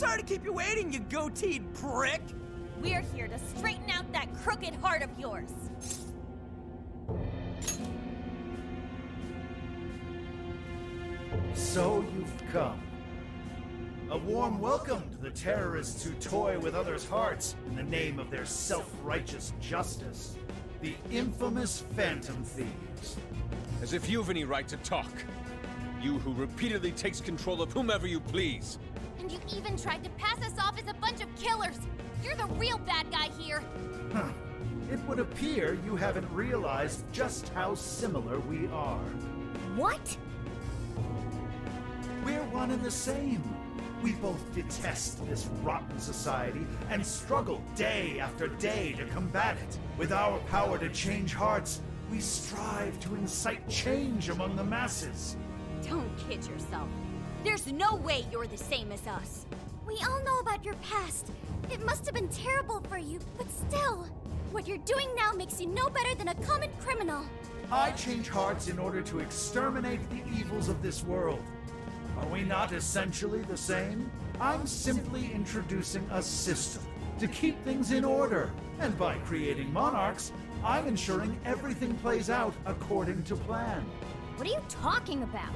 Sorry to keep you waiting, you goateed prick! We're here to straighten out that crooked heart of yours. So you've come. A warm welcome to the terrorists who toy with others' hearts in the name of their self-righteous justice. The infamous Phantom Thieves. As if you've any right to talk. You who repeatedly takes control of whomever you please. And you even tried to pass us off as a bunch of killers. You're the real bad guy here. Huh. It would appear you haven't realized just how similar we are. What? We're one and the same. We both detest this rotten society and struggle day after day to combat it. With our power to change hearts, we strive to incite change among the masses. Don't kid yourself. There's no way you're the same as us. We all know about your past. It must have been terrible for you, but still. What you're doing now makes you no better than a common criminal. I change hearts in order to exterminate the evils of this world. Are we not essentially the same? I'm simply introducing a system to keep things in order. And by creating monarchs, I'm ensuring everything plays out according to plan. What are you talking about?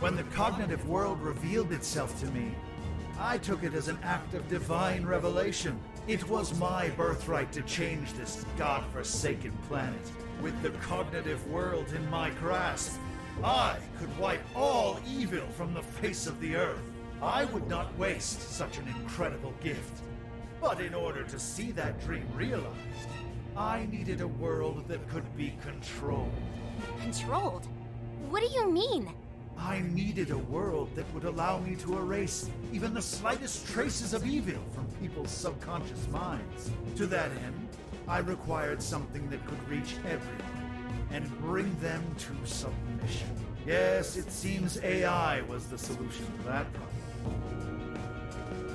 When the cognitive world revealed itself to me, I took it as an act of divine revelation. It was my birthright to change this godforsaken planet. With the cognitive world in my grasp, I could wipe all evil from the face of the earth. I would not waste such an incredible gift. But in order to see that dream realized, I needed a world that could be controlled. Controlled? What do you mean? I needed a world that would allow me to erase even the slightest traces of evil from people's subconscious minds. To that end, I required something that could reach everyone and bring them to submission. Yes, it seems AI was the solution to that problem.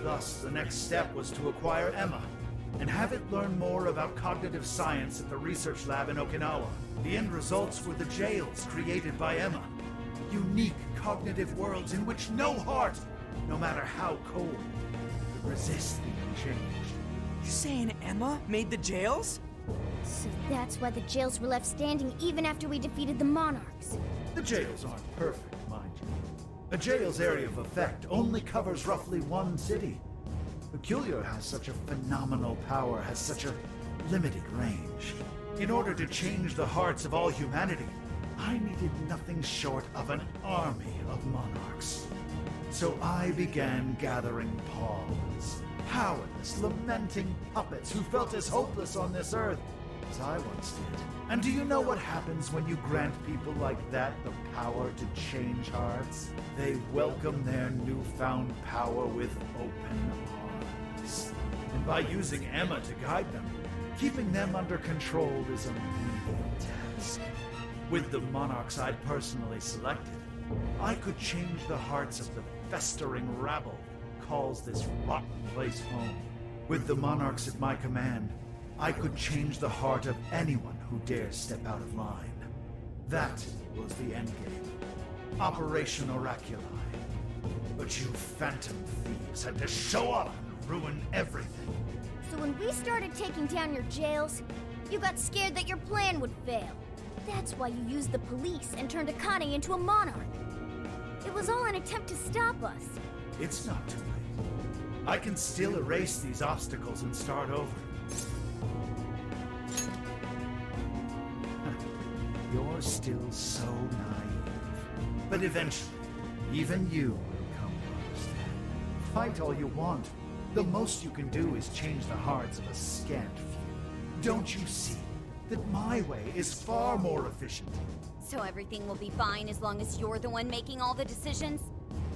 Thus, the next step was to acquire Emma and have it learn more about cognitive science at the research lab in Okinawa. The end results were the jails created by Emma. Unique cognitive worlds in which no heart, no matter how cold, could resist being changed. You saying Emma made the jails? So that's why the jails were left standing even after we defeated the monarchs. The jails aren't perfect, mind you. A jail's area of effect only covers roughly one city. Peculiar has such a phenomenal power, has such a limited range. In order to change the hearts of all humanity, I needed nothing short of an army of monarchs. So I began gathering pawns, powerless, lamenting puppets who felt as hopeless on this earth as I once did. And do you know what happens when you grant people like that the power to change hearts? They welcome their newfound power with open arms. And by using Emma to guide them, keeping them under control is a menial task. With the monarchs I'd personally selected, I could change the hearts of the festering rabble that calls this rotten place home. With the monarchs at my command, I could change the heart of anyone who dares step out of line. That was the endgame. Operation Oraculi. But you phantom thieves had to show up and ruin everything. So when we started taking down your jails, you got scared that your plan would fail. That's why you used the police and turned Akane into a monarch. It was all an attempt to stop us. It's not too late. I can still erase these obstacles and start over. You're still so naive. But eventually, even you will come to understand. Fight all you want. The most you can do is change the hearts of a scant few. Don't you see that my way is far more efficient? So everything will be fine as long as you're the one making all the decisions?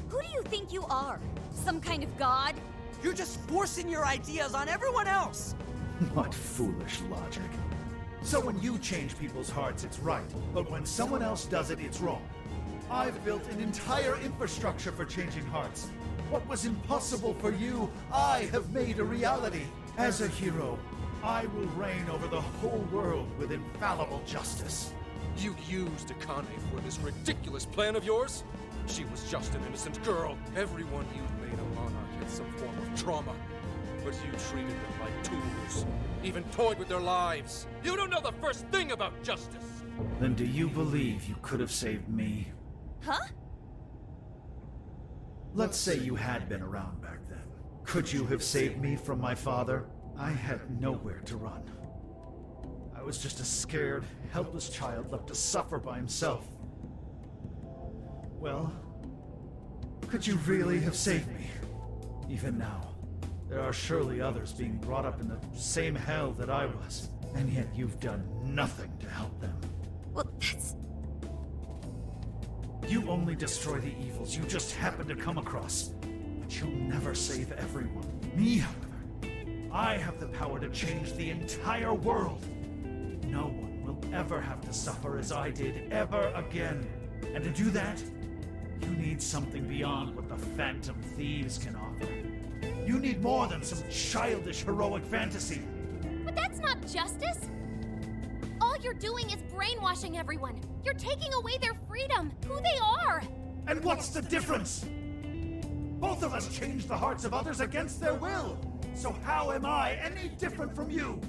Who do you think you are? Some kind of god? You're just forcing your ideas on everyone else! What foolish logic. So when you change people's hearts, it's right. But when someone else does it, it's wrong. I've built an entire infrastructure for changing hearts. What was impossible for you, I have made a reality. As a hero, I will reign over the whole world with infallible justice. You used Akane for this ridiculous plan of yours? She was just an innocent girl. Everyone you made a monarch had some form of trauma. But you treated them like tools. Even toyed with their lives. You don't know the first thing about justice! Then do you believe you could have saved me? Huh? Let's say you had been around back then. Could you have saved me from my father? I had nowhere to run. I was just a scared, helpless child left to suffer by himself. Well, could you really have saved me? Even now, there are surely others being brought up in the same hell that I was, and yet you've done nothing to help them. Well, that's... You only destroy the evils you just happen to come across, but you'll never save everyone. Me, however, I have the power to change the entire world. No one will ever have to suffer as I did ever again. And to do that, you need something beyond what the Phantom Thieves can offer. You need more than some childish heroic fantasy. But that's not justice! All you're doing is brainwashing everyone. You're taking away their freedom, who they are! And what's the difference? Both of us change the hearts of others against their will. So how am I any different from you?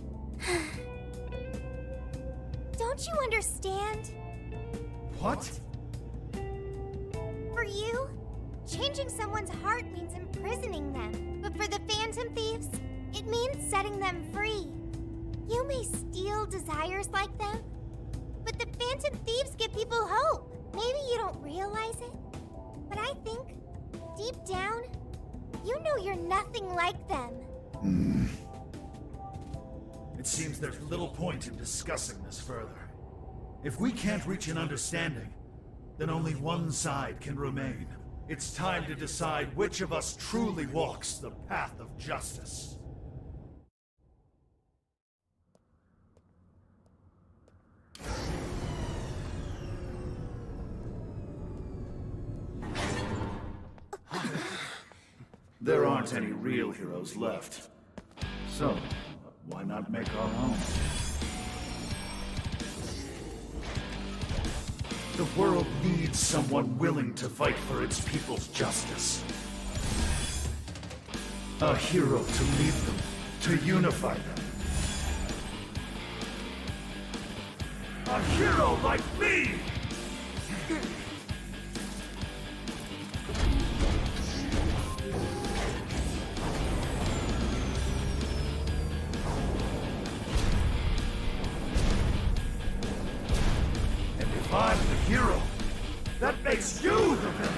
Don't you understand? What? For you, changing someone's heart means imprisoning them. But for the Phantom Thieves, it means setting them free. You may steal desires like them, but the Phantom Thieves give people hope. Maybe you don't realize it, but I think, deep down, you know you're nothing like them. It seems there's little point in discussing this further. If we can't reach an understanding, then only one side can remain. It's time to decide which of us truly walks the path of justice. There aren't any real heroes left. So, why not make our own? The world needs someone willing to fight for its people's justice. A hero to lead them, to unify them. A hero like me! I'm the hero. That makes you the villain.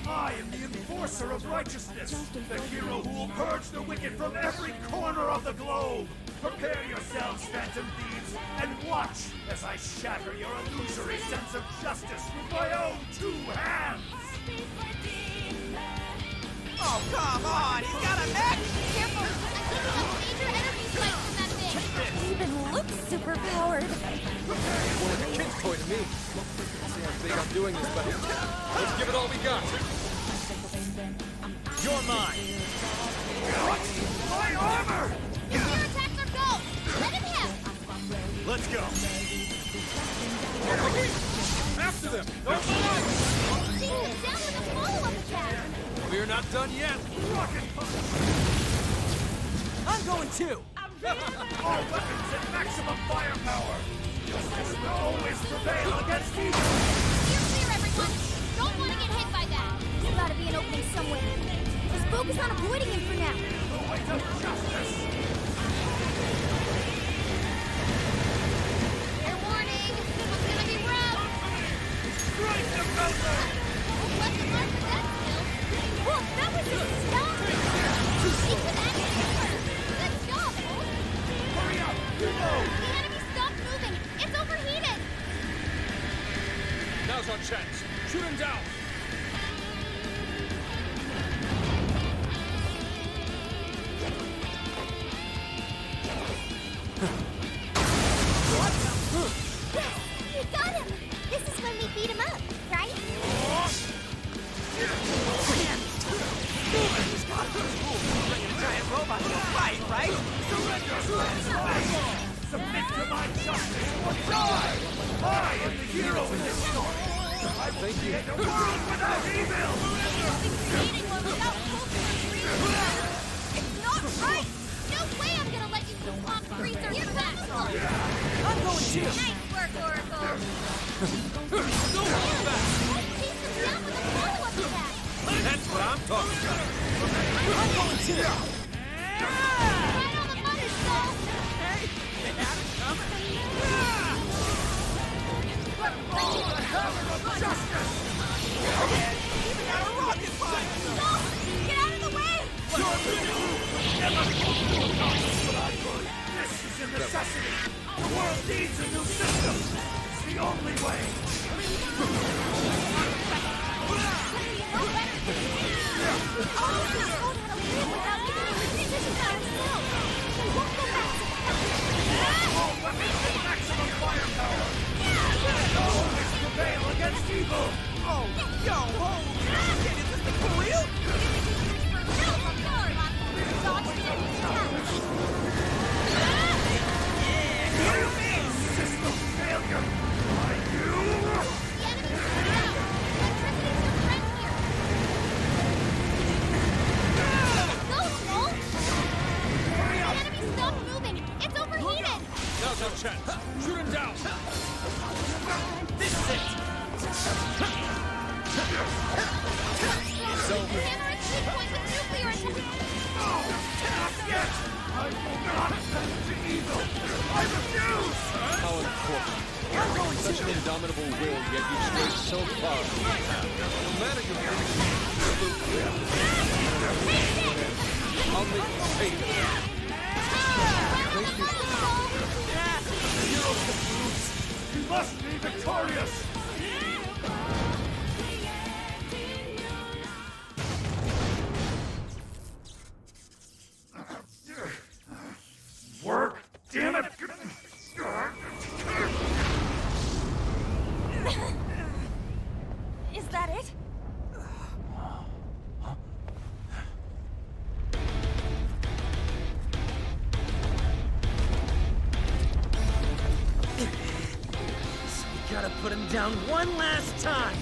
I am the enforcer of righteousness, the hero who will purge the wicked from every corner of the globe. Prepare yourselves, Phantom Thieves, and watch as I shatter your illusory sense of justice with my own two hands. Oh, come on! He's got a mech! Careful! I'm picking up major energy spikes from that thing! It even looks superpowered! Well, it's a kid's toy to me. See how big I'm doing this, buddy. Let's give it all we got. You're mine! What? My armor! Your attacks are gold! Let him have! Let's go! After them! No more! Chase him down with a follow-up attack! We're not done yet. Rocket punch! I'm going too! All weapons at maximum firepower! Justice will always prevail against evil! Steer clear, everyone! Don't want to get hit by that! There's gotta be an opening somewhere. Just focus on avoiding him for now. The way to justice! Fair warning! This is gonna be rough! Strike the melter! Lesson learned with that skill. Whoa, that was a stop! Stick with that hammer! Good job, Wolf! Hurry up! Reload! The enemy stopped moving! It's overheated! Now's our chance. Shoot him down. Yes! You got him! This is when we beat him up, right? fight the fight, right? Submit to my justice or die! I am the hero in this story! I will create a world without evil! Creating one without culture. It's not right! No way I'm gonna let you swamp freezer your back! I'm going to. Nice work, Oracle! Don't hold back! Chase them down with a follow-up attack! That's what I'm talking about! I'm going to. Right on the money, Soul! Hey, they had it coming. Oh, the hammer of justice! Even got a rocket punch. No! Get out of the way! This is a necessity! The world needs a new system! It's the only way! No better than you! Oh, he's told how to live without giving a decision by himself! He won't go back to All weapons with maximum firepower! No always prevail against evil! Oh, yo, holy shit, is this the for real? System failure! Are you? Now's our chance. Shoot him down. This is it. It's over. Not yet! I will not bend to evil! I refuse! How important. Such an indomitable will, yet you've strayed so far from the path. No matter your I'll make you pay for it. Thank you. Heroes of Bruce! We must be victorious! Work? Damn it! Is that it? We gotta put him down one last time.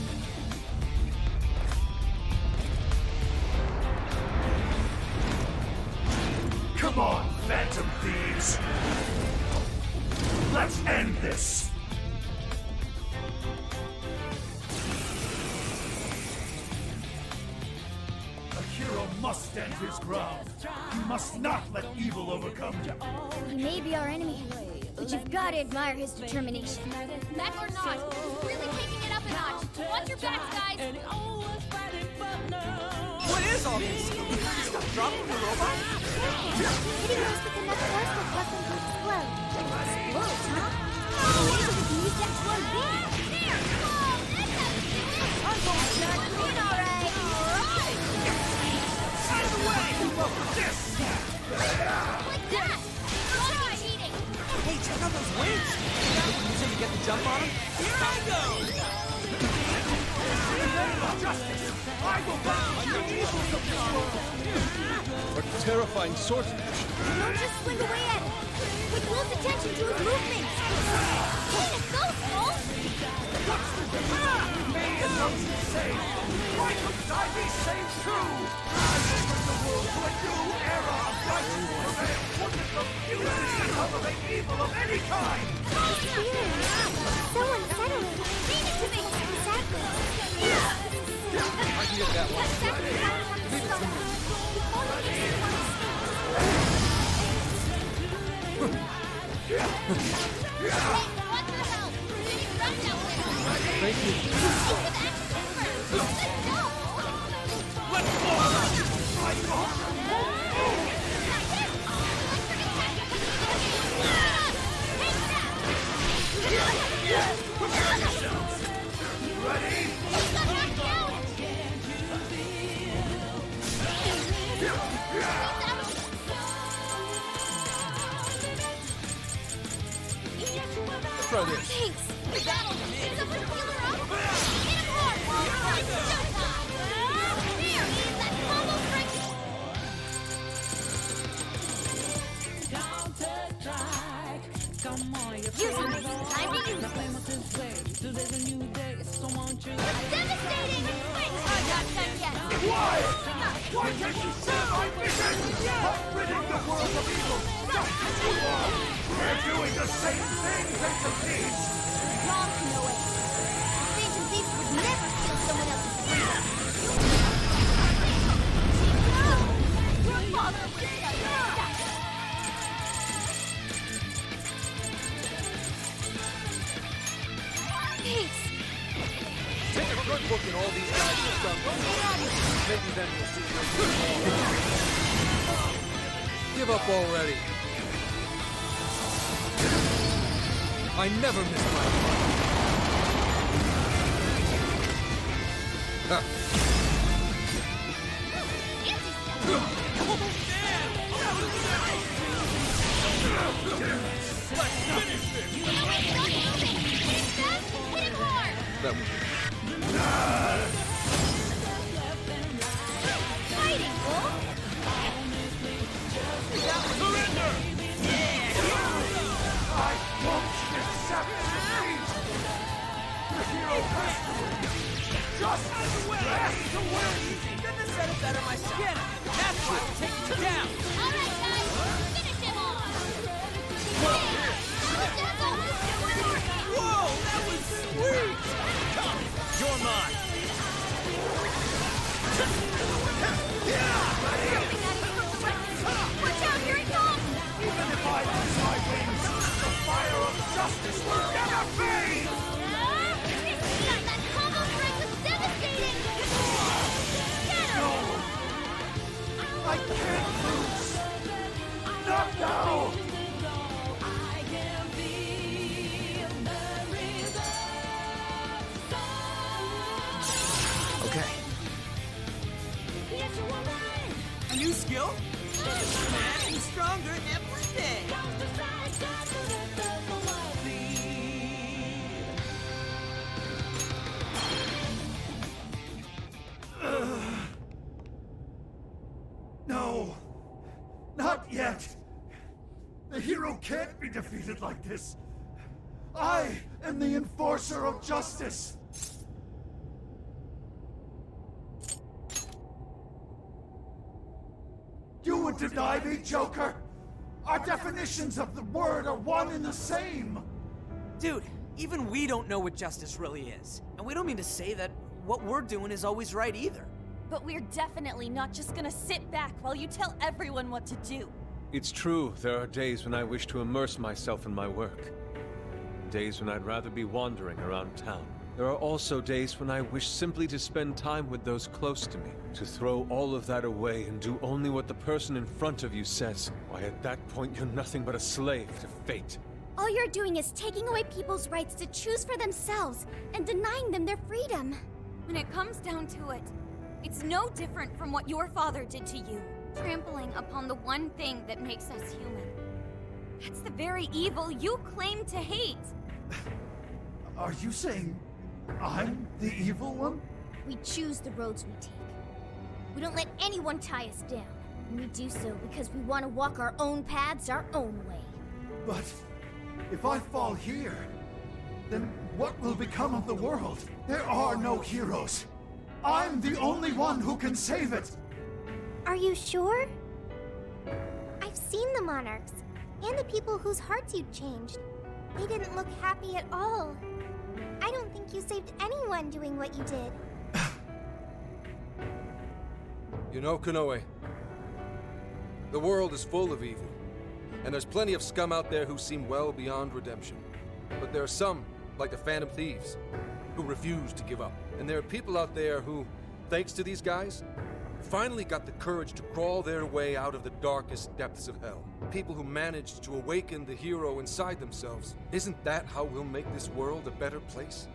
Come on, Phantom Thieves! Let's end this! A hero must stand his ground. You must not let evil overcome you. He may be our enemy, but you've got to admire his determination. Mech or not, he's really taking it up a notch. Watch your backs, guys! What is all this? Stop dropping the robot? Hitting those with enough force will cause them to explode. Explodes, huh? Maybe we can use that to our beam. There! I'm going back. Doing all right. Out of the way! This! Like that! Don't be cheating! Hey, check out those wings. Use them to get the jump on him. Here I go! Justice! I will battle the evils of this world! What terrifying sorcery. Don't just swing away at him. Pay close attention to his movements. Way to go, Soul! Me and those who saved! Why couldn't I be saved too? I will bring the world to a new era of righteousness prevail, one that refuses to tolerate evil of any kind! So unsettling. Read it to me! Exactly. I can get that one. Leave it to me. Hey, what the hell? Did you run down there? Thank you. Think of action first. Let's go! Let's go! Prepare yourselves! Ready? Let's try this. Thanks. We got him. Did someone heal her up? Hit him hard. Showtime. There. That's combo breaking. Use it. Time to use it. Devastating! Wait, I'm not done yet. Why? Why can't you see my mission? Ridding the world of evil, just as you are! We're doing the same thing, Phantom Thieves! Wrong, Konoe. Phantom Thieves would never steal someone else's freedom. No! Your father would tell you that. Peace. Take a good look at all these guys you've done. Maybe then you'll see your Give up already. I never miss my fight. That was Fighting, Wolf! Surrender! I won't accept defeat! The hero has to win! Just has to win! Couldn't have said it better myself. Get him! That's why I'm taking you down! All right, guys, finish him off! Whoa, that was sweet! Come, you're mine! Watch out, here it comes! Even if I lose my wings, the fire of justice will never fade! That combo strike was devastating! Get him! I can't lose! Not now! Okay. A new skill? Getting stronger every day! No! Not yet! The hero can't be defeated like this! I am the enforcer of justice! You would deny me, Joker? Our definitions of the word are one and the same! Dude, even we don't know what justice really is. And we don't mean to say that what we're doing is always right either. But we're definitely not just gonna sit back while you tell everyone what to do. It's true, there are days when I wish to immerse myself in my work. Days when I'd rather be wandering around town. There are also days when I wish simply to spend time with those close to me. To throw all of that away and do only what the person in front of you says. Why, at that point, you're nothing but a slave to fate. All you're doing is taking away people's rights to choose for themselves and denying them their freedom. When it comes down to it, it's no different from what your father did to you. Trampling upon the one thing that makes us human. That's the very evil you claim to hate. Are you saying I'm the evil one? We choose the roads we take. We don't let anyone tie us down. And we do so because we want to walk our own paths our own way. But if I fall here, then what will become of the world? There are no heroes. I'm the only one who can save it. Are you sure? I've seen the monarchs, and the people whose hearts you changed. They didn't look happy at all. I don't think you saved anyone doing what you did. You know, Konoe, the world is full of evil, and there's plenty of scum out there who seem well beyond redemption. But there are some, like the Phantom Thieves, who refuse to give up. And there are people out there who, thanks to these guys, finally got the courage to crawl their way out of the darkest depths of hell. People who managed to awaken the hero inside themselves. Isn't that how we'll make this world a better place?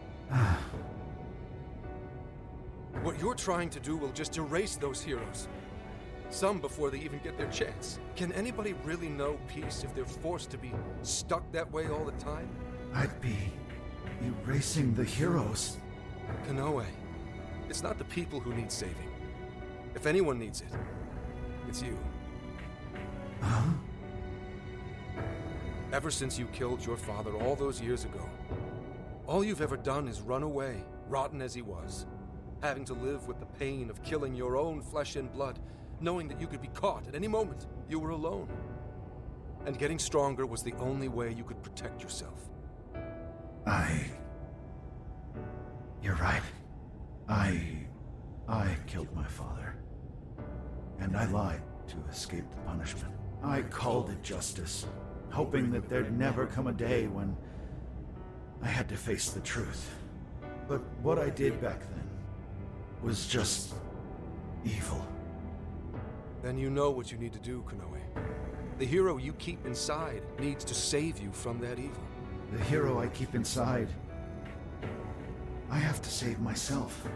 What you're trying to do will just erase those heroes. Some before they even get their chance. Can anybody really know peace if they're forced to be stuck that way all the time? I'd be erasing the heroes. Konoe, it's not the people who need saving. If anyone needs it, it's you. Huh? Ever since you killed your father all those years ago, all you've ever done is run away, rotten as he was, having to live with the pain of killing your own flesh and blood, knowing that you could be caught at any moment. You were alone. And getting stronger was the only way you could protect yourself. You're right. I killed my father. And I lied to escape the punishment. I called it justice, hoping that there'd never come a day when I had to face the truth. But what I did back then was just evil. Then you know what you need to do, Konoe. The hero you keep inside needs to save you from that evil. The hero I keep inside, I have to save myself.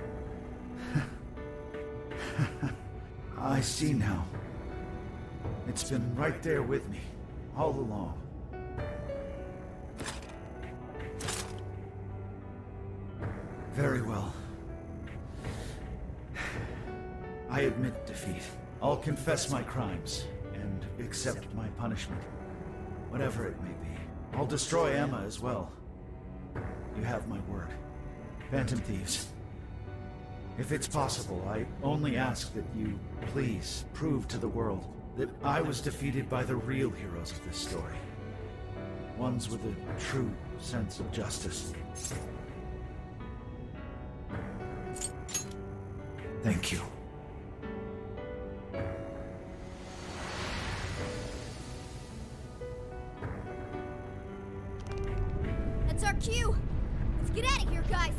I see now. It's been right there with me, all along. Very well. I admit defeat. I'll confess my crimes and accept my punishment, whatever it may be. I'll destroy Emma as well. You have my word. Phantom Thieves. If it's possible, I only ask that you please prove to the world that I was defeated by the real heroes of this story. Ones with a true sense of justice. Thank you. That's our cue! Let's get out of here, guys!